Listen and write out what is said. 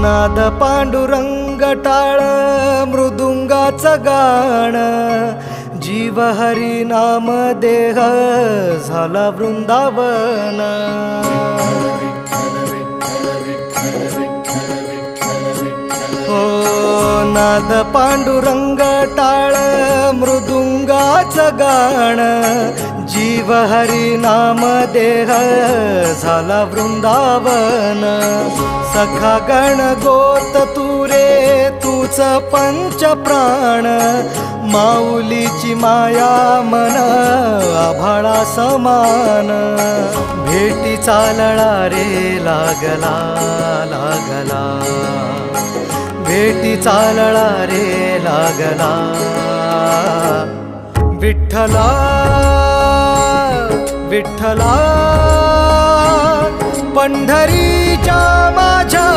नाद पांडुरंग टाळ मृदुंगाचं गाण, जीव हरी नाम देह झाला वृंदावन. हो नाद पांडुरंग टाळ मृदुंगाचं गाण, जीव हरी नाम देह झाला वृंदावन. सखा गण गोत तुरे तूच पंच प्राण, माऊलीची माया मन आभाळा समान. भेटी चालळा रे लागला लागला, भेटी चालळा रे लागला. विठ्ठला विठ्ठला पंढरीच्या माझ्या